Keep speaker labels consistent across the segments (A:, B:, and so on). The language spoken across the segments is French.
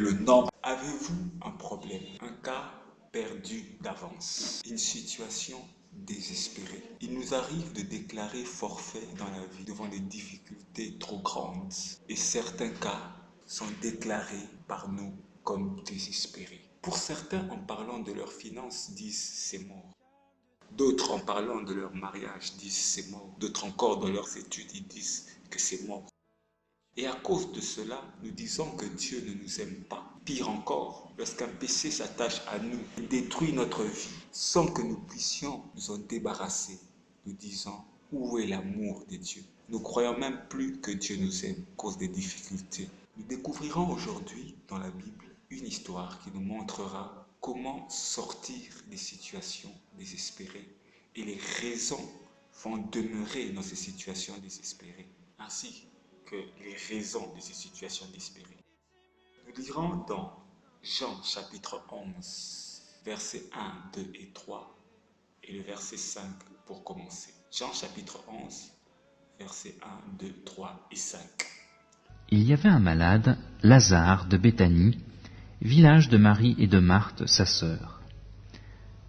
A: Le nombre. Avez-vous un problème, un cas perdu d'avance, une situation désespérée? Il nous arrive de déclarer forfait dans la vie devant des difficultés trop grandes et certains cas sont déclarés par nous comme désespérés. Pour certains, en parlant de leurs finances, disent c'est mort. D'autres, en parlant de leur mariage, disent c'est mort. D'autres encore, dans leurs études, ils disent que c'est mort. Et à cause de cela, nous disons que Dieu ne nous aime pas. Pire encore, lorsqu'un péché s'attache à nous, il détruit notre vie sans que nous puissions nous en débarrasser. Nous disons, où est l'amour de Dieu? Nous croyons même plus que Dieu nous aime à cause des difficultés. Nous découvrirons aujourd'hui dans la Bible une histoire qui nous montrera comment sortir des situations désespérées et les raisons vont demeurer dans ces situations désespérées, ainsi que les raisons de ces situations désespérées. Nous lirons dans Jean chapitre 11, versets 1, 2 et 3 et le verset 5 pour commencer. Jean chapitre 11, versets 1, 2, 3 et 5.
B: Il y avait un malade, Lazare de Béthanie, village de Marie et de Marthe, sa sœur.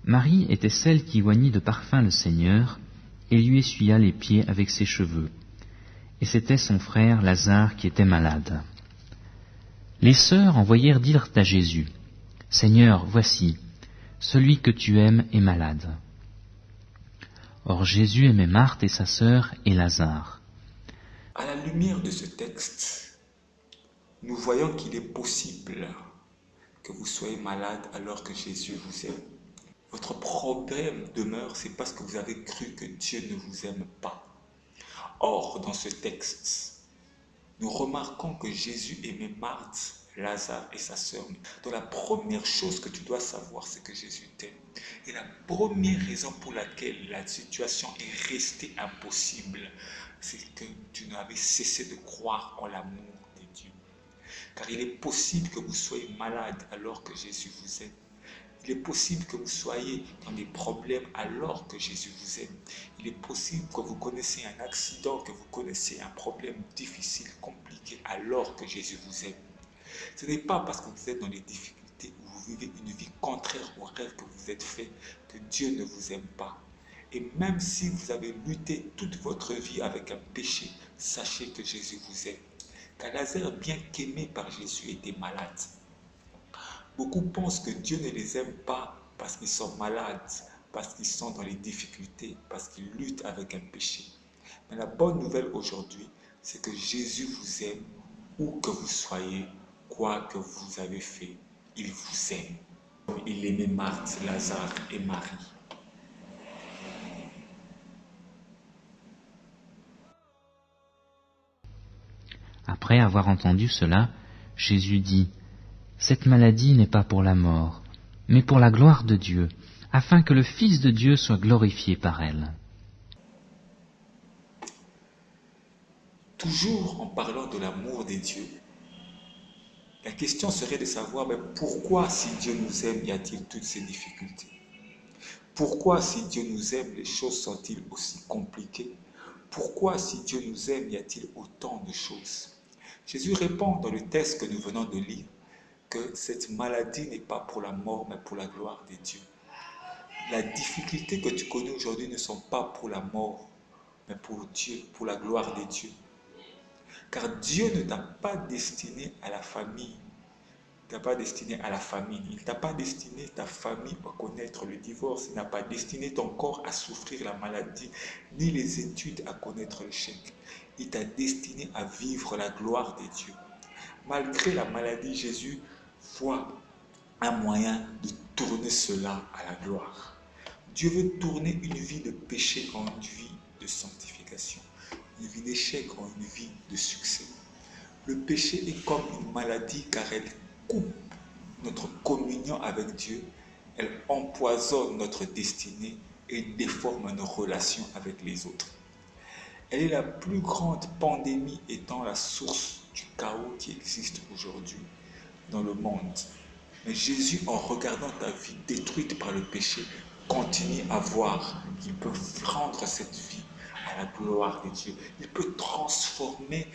B: Marie était celle qui oignit de parfum le Seigneur et lui essuya les pieds avec ses cheveux. Et c'était son frère Lazare qui était malade. Les sœurs envoyèrent dire à Jésus, « Seigneur, voici, celui que tu aimes est malade. » Or Jésus aimait Marthe et sa sœur et Lazare.
A: À la lumière de ce texte, nous voyons qu'il est possible que vous soyez malade alors que Jésus vous aime. Votre problème demeure, c'est parce que vous avez cru que Dieu ne vous aime pas. Or, dans ce texte, nous remarquons que Jésus aimait Marthe, Lazare et sa sœur. Donc la première chose que tu dois savoir, c'est que Jésus t'aime. Et la première raison pour laquelle la situation est restée impossible, c'est que tu n'avais cessé de croire en l'amour de Dieu. Car il est possible que vous soyez malade alors que Jésus vous aime. Il est possible que vous soyez dans des problèmes alors que Jésus vous aime. Il est possible que vous connaissiez un accident, que vous connaissiez un problème difficile, compliqué, alors que Jésus vous aime. Ce n'est pas parce que vous êtes dans les difficultés ou vous vivez une vie contraire au rêve que vous êtes fait que Dieu ne vous aime pas. Et même si vous avez lutté toute votre vie avec un péché, sachez que Jésus vous aime. Car Lazare, bien qu'aimé par Jésus, était malade. Beaucoup pensent que Dieu ne les aime pas parce qu'ils sont malades, parce qu'ils sont dans les difficultés, parce qu'ils luttent avec un péché. Mais la bonne nouvelle aujourd'hui, c'est que Jésus vous aime où que vous soyez, quoi que vous avez fait, il vous aime. Il aimait Marthe, Lazare et Marie.
B: Après avoir entendu cela, Jésus dit, « Cette maladie n'est pas pour la mort, mais pour la gloire de Dieu, afin que le Fils de Dieu soit glorifié par elle. »
A: Toujours en parlant de l'amour de Dieu, la question serait de savoir pourquoi, si Dieu nous aime, y a-t-il toutes ces difficultés? Pourquoi, si Dieu nous aime, les choses sont-ils aussi compliquées? Pourquoi, si Dieu nous aime, y a-t-il autant de choses? Jésus répond dans le texte que nous venons de lire que cette maladie n'est pas pour la mort, mais pour la gloire de Dieu. La difficulté que tu connais aujourd'hui ne sont pas pour la mort, mais pour Dieu, pour la gloire de Dieu. Car Dieu ne t'a pas destiné à la famille. Il ne t'a pas destiné à la famine. Il ne t'a pas destiné ta famille à connaître le divorce. Il n'a pas destiné ton corps à souffrir la maladie, ni les études à connaître l'échec. Il t'a destiné à vivre la gloire de Dieu. Malgré la maladie, Jésus voit un moyen de tourner cela à la gloire. Dieu veut tourner une vie de péché en une vie de sanctification, une vie d'échec en une vie de succès. Le péché est comme une maladie car elle coupe notre communion avec Dieu, elle empoisonne notre destinée et déforme nos relations avec les autres. Elle est la plus grande pandémie étant la source du chaos qui existe aujourd'hui dans le monde. Mais Jésus, en regardant ta vie détruite par le péché, continue à voir qu'il peut rendre cette vie à la gloire de Dieu. Il peut transformer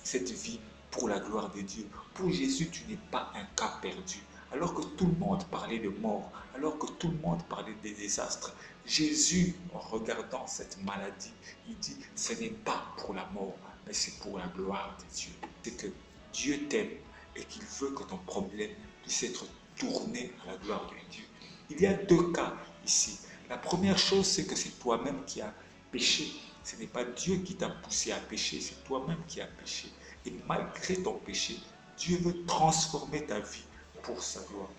A: cette vie pour la gloire de Dieu. Pour Jésus, tu n'es pas un cas perdu. Alors que tout le monde parlait de mort, alors que tout le monde parlait des désastres, Jésus, en regardant cette maladie, il dit, ce n'est pas pour la mort, mais c'est pour la gloire de Dieu. C'est que Dieu t'aime et qu'il veut que ton problème puisse être tourné à la gloire de Dieu. Il y a deux cas ici. La première chose, c'est que c'est toi-même qui as péché. Ce n'est pas Dieu qui t'a poussé à pécher, c'est toi-même qui as péché. Et malgré ton péché, Dieu veut transformer ta vie pour sa gloire.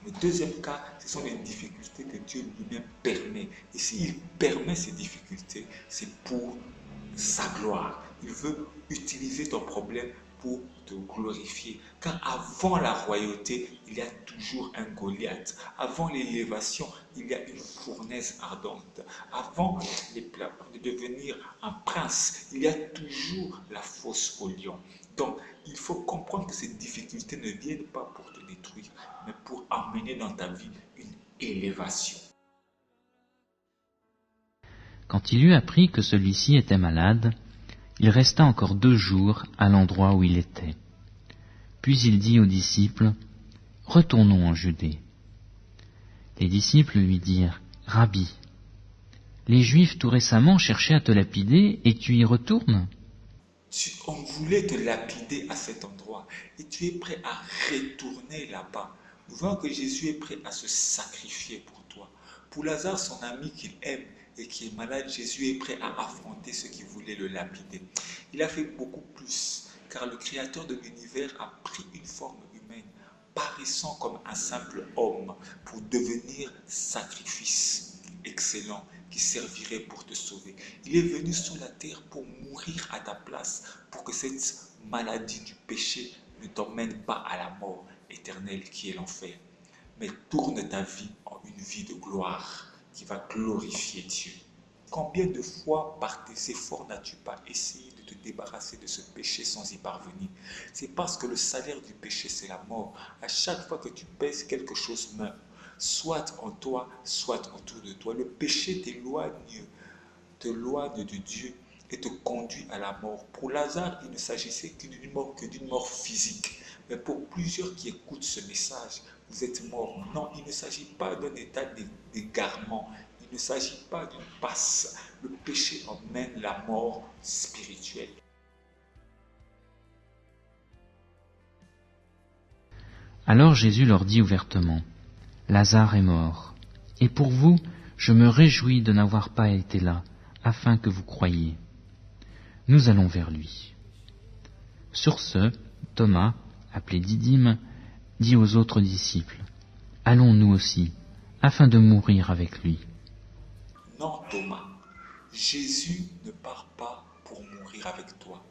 A: Le deuxième cas, ce sont les difficultés que Dieu lui-même permet. Et s'il permet ces difficultés, c'est pour sa gloire. Il veut utiliser ton problème pour te glorifier. Car avant la royauté, il y a toujours un Goliath. Avant l'élévation, il y a une fournaise ardente. Avant de devenir un prince, il y a toujours la fosse au lion. Donc, il faut comprendre que ces difficultés ne viennent pas pour te détruire, mais pour amener dans ta vie une élévation.
B: Quand il eut appris que celui-ci était malade, il resta encore 2 jours à l'endroit où il était. Puis il dit aux disciples, « Retournons en Judée. » Les disciples lui dirent, « Rabbi, les Juifs tout récemment cherchaient à te lapider et tu y retournes ?»
A: On voulait te lapider à cet endroit et tu es prêt à retourner là-bas. Nous voyons que Jésus est prêt à se sacrifier pour toi. Pour Lazare, son ami qu'il aime et qui est malade, Jésus est prêt à affronter ceux qui voulaient le lapider. Il a fait beaucoup plus, car le Créateur de l'univers a pris une forme humaine, paraissant comme un simple homme, pour devenir sacrifice excellent qui servirait pour te sauver. Il est venu sur la terre pour mourir à ta place, pour que cette maladie du péché ne t'emmène pas à la mort éternelle qui est l'enfer, mais tourne ta vie en une vie de gloire qui va glorifier Dieu. Combien de fois par tes efforts n'as-tu pas essayé de te débarrasser de ce péché sans y parvenir? C'est parce que le salaire du péché, c'est la mort. À chaque fois que tu pèses, quelque chose meurt, soit en toi, soit autour de toi. Le péché t'éloigne de Dieu et te conduit à la mort. Pour Lazare, il ne s'agissait que d'une mort physique. Mais pour plusieurs qui écoutent ce message, vous êtes morts. Non, il ne s'agit pas d'un état d'égarement. Il ne s'agit pas d'une passe. Le péché emmène la mort spirituelle.
B: Alors Jésus leur dit ouvertement, « Lazare est mort, et pour vous, je me réjouis de n'avoir pas été là, afin que vous croyiez. Nous allons vers lui. » Sur ce, Thomas, appelé Didyme, dit aux autres disciples, « Allons nous aussi, afin de mourir avec lui. »
A: Non, Thomas, Jésus ne part pas pour mourir avec toi.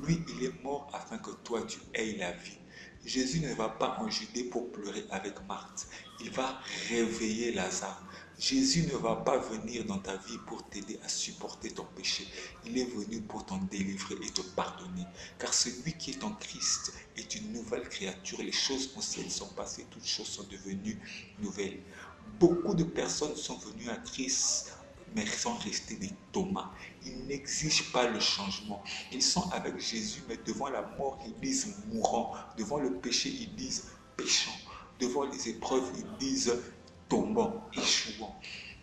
A: Lui, il est mort afin que toi, tu aies la vie. Jésus ne va pas en Judée pour pleurer avec Marthe. Il va réveiller Lazare. Jésus ne va pas venir dans ta vie pour t'aider à supporter ton péché. Il est venu pour t'en délivrer et te pardonner. Car celui qui est en Christ est une nouvelle créature. Les choses anciennes sont passées, toutes choses sont devenues nouvelles. Beaucoup de personnes sont venues à Christ, mais sont restés des Thomas. Ils n'exigent pas le changement. Ils sont avec Jésus, mais devant la mort, ils disent mourant. Devant le péché, ils disent péchant. Devant les épreuves, ils disent tombant, échouant.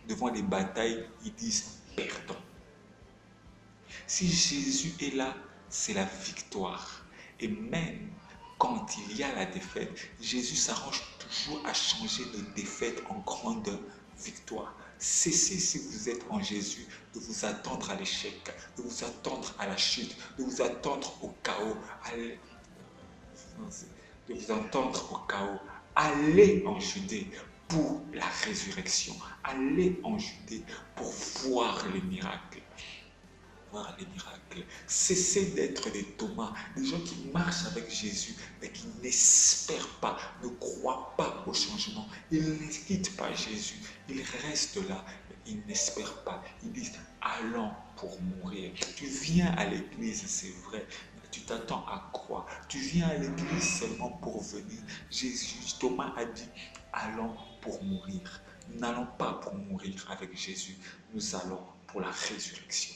A: Devant les batailles, ils disent perdant. Si Jésus est là, c'est la victoire. Et même quand il y a la défaite, Jésus s'arrange toujours à changer nos défaites en grande victoire. Cessez, si vous êtes en Jésus, de vous attendre à l'échec, de vous attendre à la chute, de vous attendre au chaos. De vous attendre au chaos. Allez en Judée pour la résurrection. Allez en Judée pour voir les miracles. Voir les miracles. Cessez d'être des Thomas, des gens qui marchent avec Jésus, mais qui n'espèrent pas, ne croient pas au changement. Ils ne quittent pas Jésus, ils restent là, mais ils n'espèrent pas. Ils disent, allons pour mourir. Tu viens à l'église, c'est vrai, mais tu t'attends à quoi? Tu viens à l'église seulement pour venir. Thomas a dit, allons pour mourir. Nous n'allons pas pour mourir avec Jésus, nous allons pour la résurrection.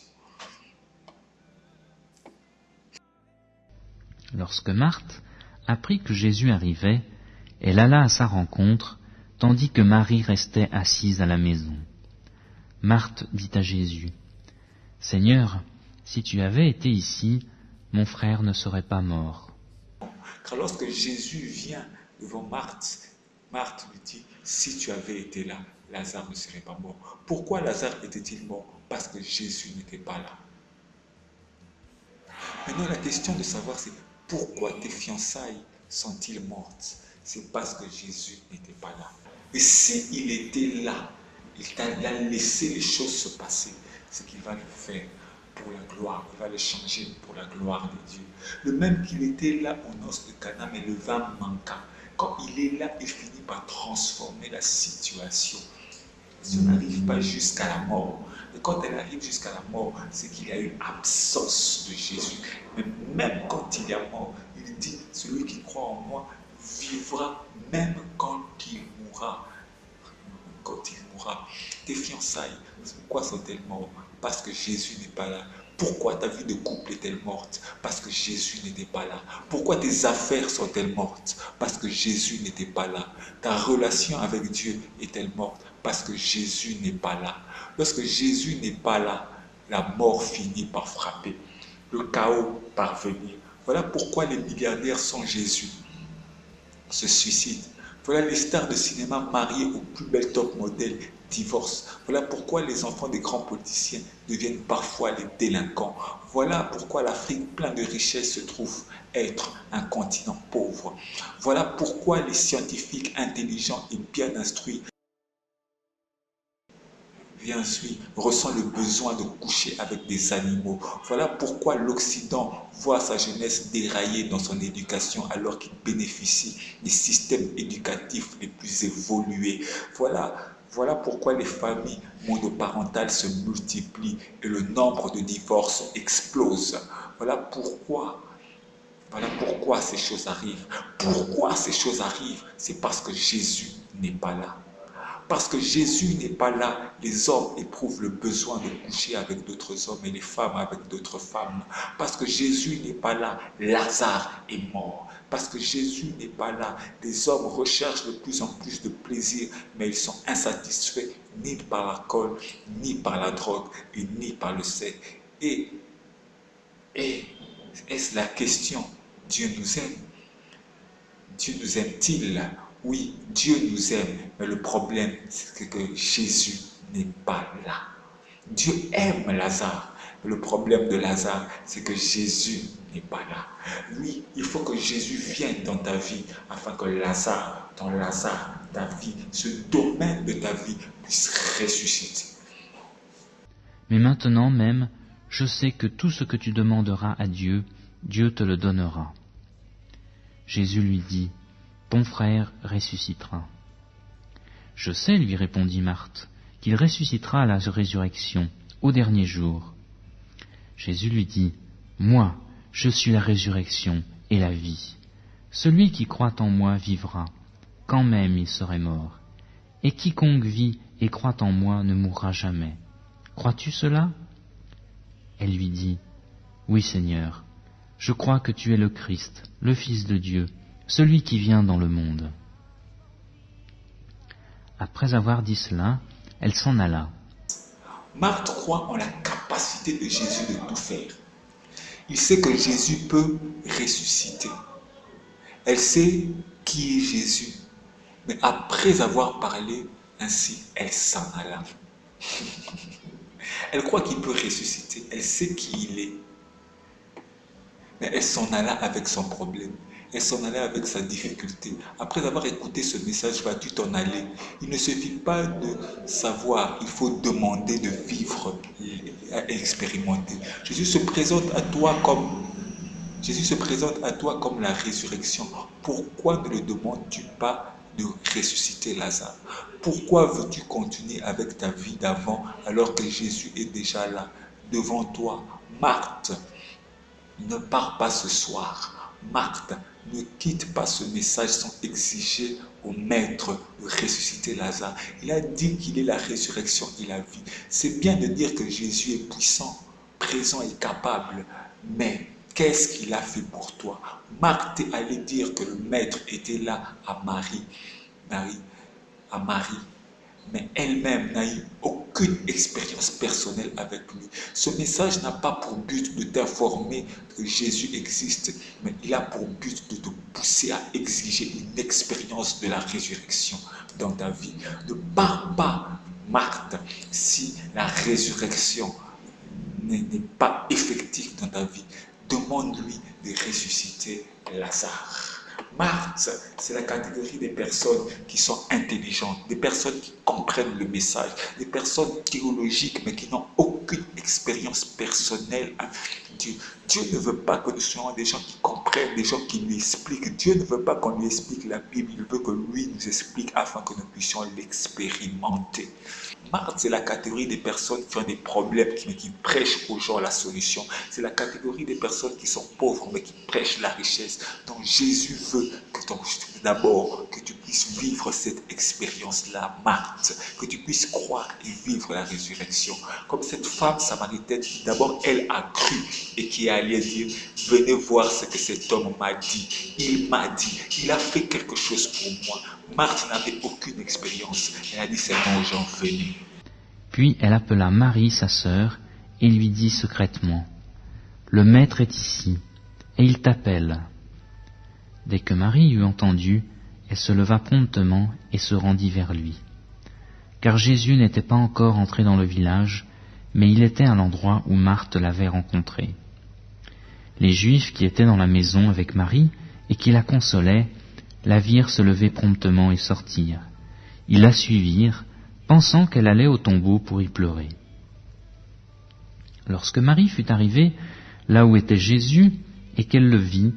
B: Lorsque Marthe apprit que Jésus arrivait, elle alla à sa rencontre, tandis que Marie restait assise à la maison. Marthe dit à Jésus, « Seigneur, si tu avais été ici, mon frère ne serait pas mort. »
A: Car lorsque Jésus vient devant Marthe, Marthe lui dit, si tu avais été là, Lazare ne serait pas mort. Pourquoi Lazare était-il mort? Parce que Jésus n'était pas là. Maintenant, la question de savoir, c'est pourquoi tes fiançailles sont-ils mortes? C'est parce que Jésus n'était pas là. Et s'il était là, il a laissé les choses se passer, c'est qu'il va le faire pour la gloire, il va le changer pour la gloire de Dieu. Le même qu'il était là aux noces de Cana, mais le vin manqua. Quand il est là, il finit par transformer la situation. Ça n'arrive pas jusqu'à la mort. Et quand elle arrive jusqu'à la mort, c'est qu'il y a une absence de Jésus. Mais même quand il est mort, il dit, celui qui croit en moi vivra même quand il mourra. Quand il mourra. Tes fiançailles, pourquoi sont-elles mortes? Parce que Jésus n'est pas là. Pourquoi ta vie de couple est-elle morte? Parce que Jésus n'était pas là. Pourquoi tes affaires sont-elles mortes? Parce que Jésus n'était pas là. Ta relation avec Dieu est-elle morte? Parce que Jésus n'est pas là. Lorsque Jésus n'est pas là, la mort finit par frapper. Le chaos par venir. Voilà pourquoi les milliardaires sans Jésus se suicident. Voilà les stars de cinéma mariées aux plus belles top modèles divorcent. Voilà pourquoi les enfants des grands politiciens deviennent parfois les délinquants. Voilà pourquoi l'Afrique pleine de richesses se trouve être un continent pauvre. Voilà pourquoi les scientifiques intelligents et bien instruits ressent le besoin de coucher avec des animaux. Voilà pourquoi l'Occident voit sa jeunesse dérailler dans son éducation alors qu'il bénéficie des systèmes éducatifs les plus évolués. Voilà pourquoi les familles monoparentales se multiplient et le nombre de divorces explose. Voilà pourquoi ces choses arrivent. Pourquoi ces choses arrivent? C'est parce que Jésus n'est pas là. Parce que Jésus n'est pas là, les hommes éprouvent le besoin de coucher avec d'autres hommes et les femmes avec d'autres femmes. Parce que Jésus n'est pas là, Lazare est mort. Parce que Jésus n'est pas là, les hommes recherchent de plus en plus de plaisir, mais ils sont insatisfaits ni par l'alcool, ni par la drogue, et ni par le sexe. Et est-ce la question? Dieu nous aime. Dieu nous aime-t-il? Oui, Dieu nous aime, mais le problème, c'est que Jésus n'est pas là. Dieu aime Lazare, mais le problème de Lazare, c'est que Jésus n'est pas là. Oui, il faut que Jésus vienne dans ta vie, afin que Lazare, ta vie, ce domaine de ta vie puisse ressusciter.
B: Mais maintenant même, je sais que tout ce que tu demanderas à Dieu, Dieu te le donnera. Jésus lui dit, ton frère ressuscitera. Je sais, lui répondit Marthe, qu'il ressuscitera à la résurrection, au dernier jour. Jésus lui dit, moi, je suis la résurrection et la vie. Celui qui croit en moi vivra, quand même il serait mort. Et quiconque vit et croit en moi ne mourra jamais. Crois-tu cela? Elle lui dit, oui Seigneur, je crois que tu es le Christ, le Fils de Dieu, celui qui vient dans le monde. Après avoir dit cela, elle s'en alla.
A: Marthe croit en la capacité de Jésus de tout faire. Il sait que Jésus peut ressusciter. Elle sait qui est Jésus. Mais après avoir parlé ainsi, elle s'en alla. Elle croit qu'il peut ressusciter. Elle sait qui il est. Mais elle s'en alla avec son problème. Elle s'en allait avec sa difficulté. Après avoir écouté ce message, vas-tu t'en aller? Il ne suffit pas de savoir, il faut demander de vivre et expérimenter. Jésus se présente à toi comme la résurrection. Pourquoi ne le demandes-tu pas de ressusciter Lazare? Pourquoi veux-tu continuer avec ta vie d'avant alors que Jésus est déjà là, devant toi? Marthe, ne pars pas ce soir. Marthe, ne quitte pas ce message sans exiger au Maître de ressusciter Lazare. Il a dit qu'il est la résurrection et la vie. C'est bien de dire que Jésus est puissant, présent et capable, mais Qu'est-ce qu'il a fait pour toi? Marthe est allé dire que le maître était là à Marie, à Marie, mais elle-même n'a eu aucune expérience personnelle avec lui. Ce message n'a pas pour but de t'informer que Jésus existe, mais il a pour but de te pousser à exiger une expérience de la résurrection dans ta vie. Ne pars pas, Marthe, si la résurrection n'est pas effective dans ta vie. Demande-lui de ressusciter Lazare. Marthe, c'est la catégorie des personnes qui sont intelligentes, des personnes qui comprennent le message, des personnes théologiques mais qui n'ont aucune expérience personnelle avec Dieu. Dieu ne veut pas que nous soyons des gens qui comprennent, des gens qui lui expliquent. Dieu ne veut pas qu'on lui explique la Bible, il veut que lui nous explique afin que nous puissions l'expérimenter. Marthe, c'est la catégorie des personnes qui ont des problèmes, mais qui prêchent aux gens la solution. C'est la catégorie des personnes qui sont pauvres, mais qui prêchent la richesse. Donc Jésus veut que d'abord que tu puisses vivre cette expérience-là, Marthe, que tu puisses croire et vivre la résurrection. Comme cette femme samaritaine qui d'abord elle a cru et qui est allée dire, venez voir ce que cet homme m'a dit. Il m'a dit, il a fait quelque chose pour moi. Marthe n'avait aucune expérience. Elle a dit seulement aux gens, venez.
B: Puis elle appela Marie, sa sœur, et lui dit secrètement, « Le Maître est ici, et il t'appelle. » Dès que Marie eut entendu, elle se leva promptement et se rendit vers lui. Car Jésus n'était pas encore entré dans le village, mais il était à l'endroit où Marthe l'avait rencontré. Les Juifs qui étaient dans la maison avec Marie et qui la consolaient, la virent se lever promptement et sortir. Ils la suivirent, pensant qu'elle allait au tombeau pour y pleurer. Lorsque Marie fut arrivée là où était Jésus et qu'elle le vit,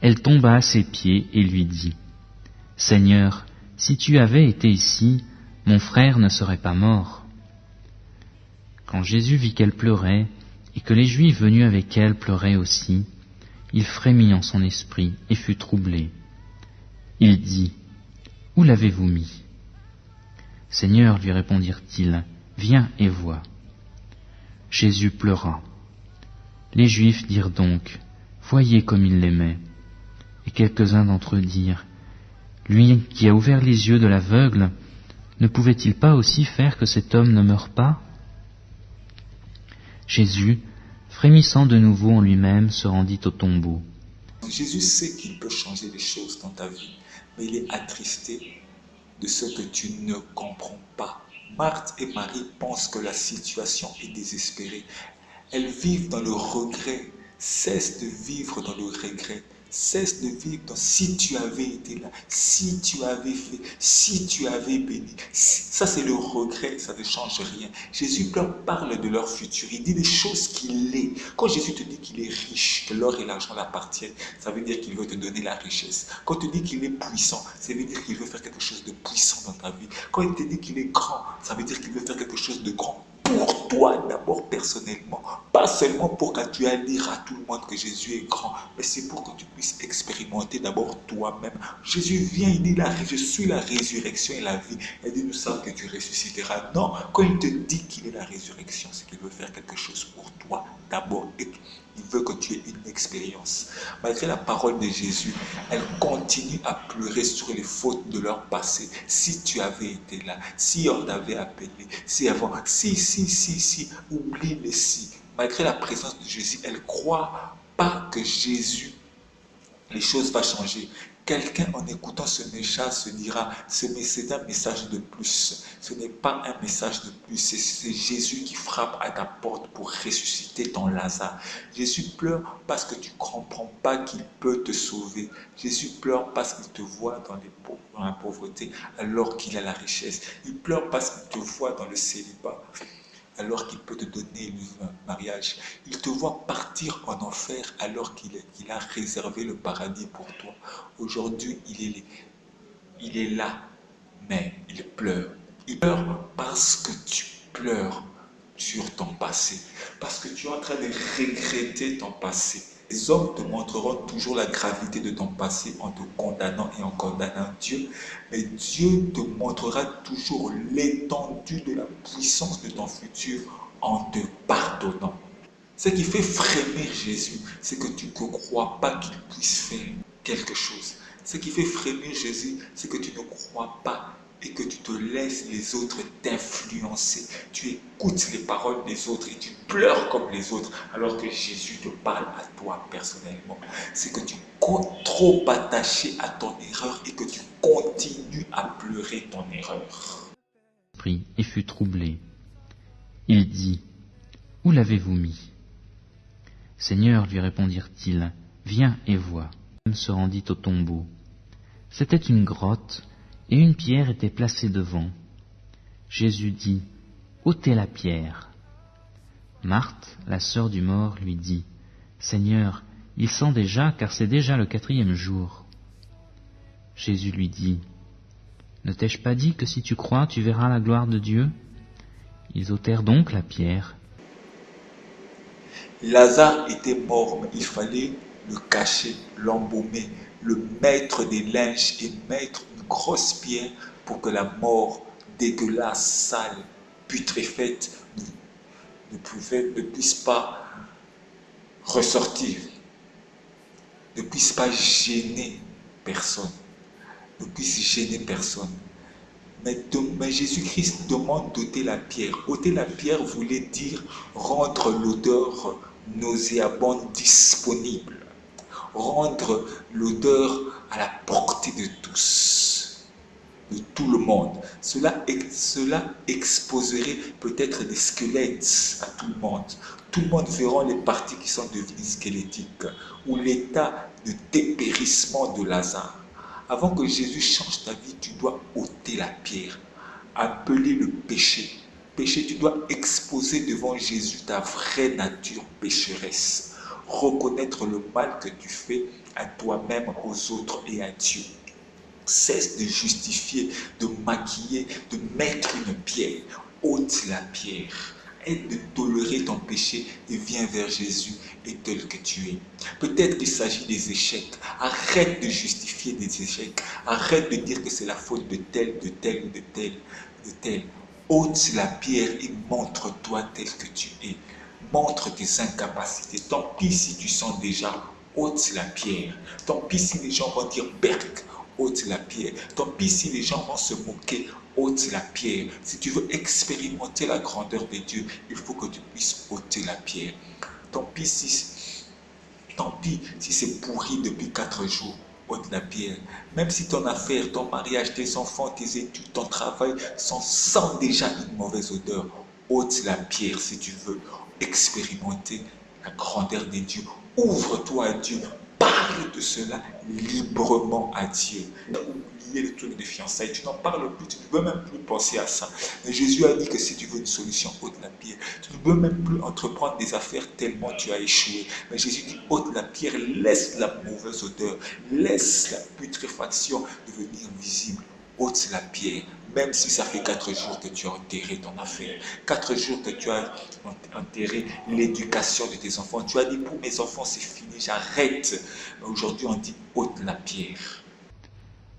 B: elle tomba à ses pieds et lui dit, « Seigneur, si tu avais été ici, mon frère ne serait pas mort. » Quand Jésus vit qu'elle pleurait et que les Juifs venus avec elle pleuraient aussi, il frémit en son esprit et fut troublé. Il dit, « Où l'avez-vous mis ?» « Seigneur, lui répondirent-ils, viens et vois. » Jésus pleura. Les Juifs dirent donc, voyez comme il l'aimait. Et quelques-uns d'entre eux dirent, lui qui a ouvert les yeux de l'aveugle, ne pouvait-il pas aussi faire que cet homme ne meure pas? Jésus, frémissant de nouveau en lui-même, se rendit au tombeau.
A: Jésus sait qu'il peut changer les choses dans ta vie, mais il est attristé de ce que tu ne comprends pas. Marthe et Marie pensent que la situation est désespérée. Elles vivent dans le regret. Cesse de vivre dans le regret. Cesse de vivre dans si tu avais été là, si tu avais fait, si tu avais béni. Ça, c'est le regret, ça ne change rien. Jésus parle de leur futur. Il dit des choses qu'il est. Quand Jésus te dit qu'il est riche, que l'or et l'argent l'appartiennent, ça veut dire qu'il veut te donner la richesse. Quand il te dit qu'il est puissant, ça veut dire qu'il veut faire quelque chose de puissant dans ta vie. Quand il te dit qu'il est grand, ça veut dire qu'il veut faire quelque chose de grand pour toi d'abord personnellement, pas seulement pour que tu ailles dire à tout le monde que Jésus est grand, mais c'est pour que tu puisses expérimenter d'abord toi-même. Jésus vient, il dit je suis la résurrection et la vie. Il dit nous savons que tu ressusciteras. Non, quand il te dit qu'il est la résurrection, c'est qu'il veut faire quelque chose pour toi d'abord et il veut que tu aies une expérience. Malgré la parole de Jésus, elle continue à pleurer sur les fautes de leur passé. Si tu avais été là, si on t'avait appelé, si avant, si, oublie les si. Malgré la présence de Jésus, elle ne croit pas que Jésus, les choses vont changer. Quelqu'un en écoutant ce message se dira, c'est un message de plus. Ce n'est pas un message de plus, c'est Jésus qui frappe à ta porte pour ressusciter ton Lazare. Jésus pleure parce que tu ne comprends pas qu'il peut te sauver. Jésus pleure parce qu'il te voit dans la pauvreté alors qu'il a la richesse. Il pleure parce qu'il te voit dans le célibat alors qu'il peut te donner le mariage. Il te voit partir en enfer alors qu'il a réservé le paradis pour toi. Aujourd'hui, il est là, mais il pleure. Il pleure parce que tu pleures sur ton passé, parce que tu es en train de regretter ton passé. Les hommes te montreront toujours la gravité de ton passé en te condamnant et en condamnant Dieu, mais Dieu te montrera toujours l'étendue de la puissance de ton futur en te pardonnant. Ce qui fait frémir Jésus, c'est que tu ne crois pas qu'il puisse faire quelque chose. Ce qui fait frémir Jésus, c'est que tu ne crois pas et que tu te laisses les autres t'influencer. Tu écoutes les paroles des autres et tu pleures comme les autres alors que Jésus te parle à toi personnellement. C'est que tu es trop attaché à ton erreur et que tu continues à pleurer ton erreur.
B: Prit et fut troublé. Il dit, « Où l'avez-vous mis ?» « Seigneur, lui répondirent-ils, viens et vois. » L'homme se rendit au tombeau. C'était une grotte, et une pierre était placée devant. Jésus dit, « ôtez la pierre. » Marthe, la sœur du mort, lui dit, « Seigneur, il sent déjà, car c'est déjà le 4e jour. » Jésus lui dit, « Ne t'ai-je pas dit que si tu crois, tu verras la gloire de Dieu ?» Ils ôtèrent donc la pierre.
A: Lazare était mort, mais il fallait le cacher, l'embaumer, le mettre des linges et mettre une grosse pierre pour que la mort dégueulasse, sale, putréfaite ne puisse pas ressortir, ne puisse pas gêner personne, ne puisse gêner personne. Mais Jésus-Christ demande d'ôter la pierre. Ôter la pierre voulait dire rendre l'odeur nauséabonde disponible, rendre l'odeur à la portée de tous, de tout le monde. Cela exposerait peut-être des squelettes à tout le monde. Tout le monde verra les parties qui sont devenues squelettiques ou l'état de dépérissement de Lazare. Avant que Jésus change ta vie, tu dois ôter la pierre, appeler le péché. Péché, tu dois exposer devant Jésus ta vraie nature pécheresse. Reconnaître le mal que tu fais à toi-même, aux autres et à Dieu. Cesse de justifier, de maquiller, de mettre une pierre. Ôte la pierre. Aide de tolérer ton péché et viens vers Jésus et tel que tu es. Peut-être qu'il s'agit des échecs. Arrête de justifier des échecs. Arrête de dire que c'est la faute de tel, de tel, de tel, de tel. Ôte la pierre et montre-toi tel que tu es. Montre tes incapacités. Tant pis si tu sens déjà, ôte la pierre. Tant pis si les gens vont dire berk, ôte la pierre. Tant pis si les gens vont se moquer, ôte la pierre. Si tu veux expérimenter la grandeur de Dieu, il faut que tu puisses ôter la pierre. Tant pis si c'est pourri depuis 4 jours, ôte la pierre. Même si ton affaire, ton mariage, tes enfants, tes études, ton travail sentent déjà une mauvaise odeur, ôte la pierre si tu veux expérimenter la grandeur de Dieu. Ouvre-toi à Dieu. Parle de cela librement à Dieu. Oublier le truc de fiançailles, tu n'en parles plus, tu ne veux même plus penser à ça. Mais Jésus a dit que si tu veux une solution, ôte la pierre. Tu ne veux même plus entreprendre des affaires tellement tu as échoué. Mais Jésus dit ôte la pierre, laisse la mauvaise odeur, laisse la putréfaction devenir visible. Ôte la pierre, même si ça fait 4 jours que tu as enterré ton affaire, 4 jours que tu as enterré l'éducation de tes enfants. Tu as dit pour mes enfants c'est fini, j'arrête. Mais aujourd'hui on dit ôte la pierre.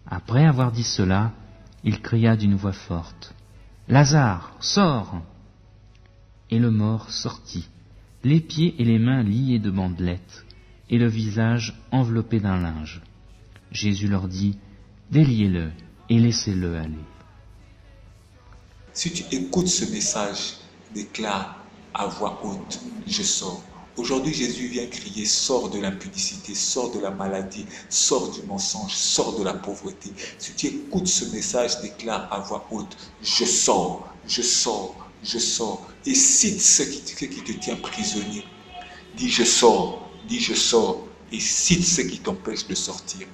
B: Après avoir dit cela, il cria d'une voix forte, « Lazare, sors !» Et le mort sortit, les pieds et les mains liés de bandelettes, et le visage enveloppé d'un linge. Jésus leur dit, « Déliez-le et laissez-le aller. »
A: Si tu écoutes ce message, déclare à voix haute, je sors. Aujourd'hui, Jésus vient crier, sors de l'impudicité, sors de la maladie, sors du mensonge, sors de la pauvreté. Si tu écoutes ce message, déclare à voix haute, je sors, je sors, je sors. Et cite ce qui te tient prisonnier. Dis je sors, et cite ce qui t'empêche de sortir.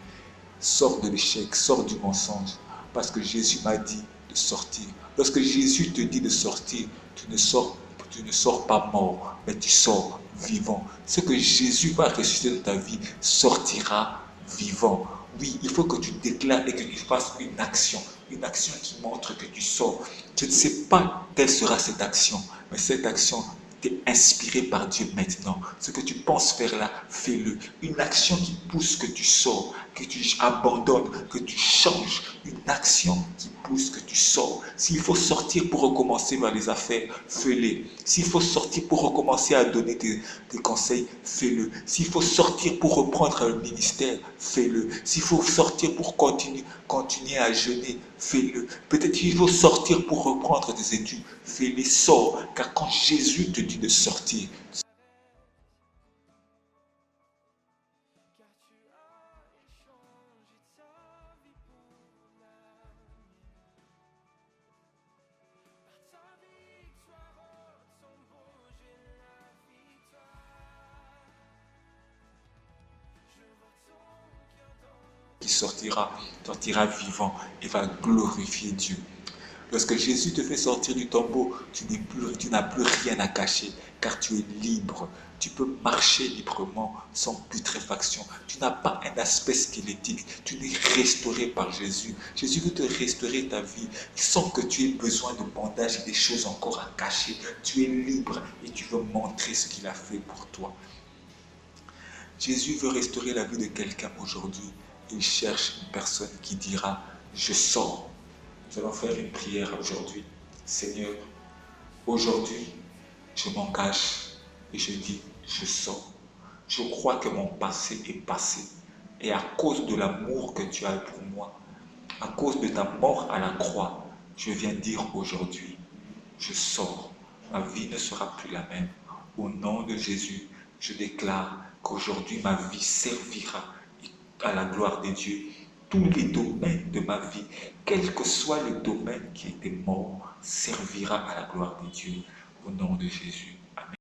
A: Sors de l'échec, sors du mensonge, parce que Jésus m'a dit de sortir. Lorsque Jésus te dit de sortir, tu ne sors pas mort, mais tu sors vivant. Ce que Jésus va ressusciter dans ta vie sortira vivant. Oui, il faut que tu déclares et que tu fasses une action qui montre que tu sors. Je ne sais pas quelle sera cette action, mais cette action t'es inspiré par Dieu maintenant. Ce que tu penses faire là, fais-le. Une action qui pousse que tu sors. que tu abandonnes, que tu changes, une action qui pousse, que tu sors. S'il faut sortir pour recommencer vers les affaires, fais-le. S'il faut sortir pour recommencer à donner des conseils, fais-le. S'il faut sortir pour reprendre un ministère, fais-le. S'il faut sortir pour continuer à jeûner, fais-le. Peut-être qu'il faut sortir pour reprendre des études, fais-les, sors. Car quand Jésus te dit de sortir, qui sortira vivant et va glorifier Dieu. Lorsque Jésus te fait sortir du tombeau, tu n'as plus rien à cacher, car tu es libre. Tu peux marcher librement, sans putréfaction. Tu n'as pas un aspect squelettique. Tu es restauré par Jésus. Jésus veut te restaurer ta vie, sans que tu aies besoin de bandages et des choses encore à cacher. Tu es libre et tu veux montrer ce qu'il a fait pour toi. Jésus veut restaurer la vie de quelqu'un aujourd'hui. Il cherche une personne qui dira « Je sors ». Nous allons faire une prière aujourd'hui. Seigneur, aujourd'hui, je m'engage et je dis « Je sors ». Je crois que mon passé est passé. Et à cause de l'amour que tu as pour moi, à cause de ta mort à la croix, je viens dire aujourd'hui « Je sors ». Ma vie ne sera plus la même. Au nom de Jésus, je déclare qu'aujourd'hui ma vie servira à la gloire de Dieu. Tous les domaines de ma vie, quel que soit le domaine qui était mort, servira à la gloire de Dieu. Au nom de Jésus. Amen.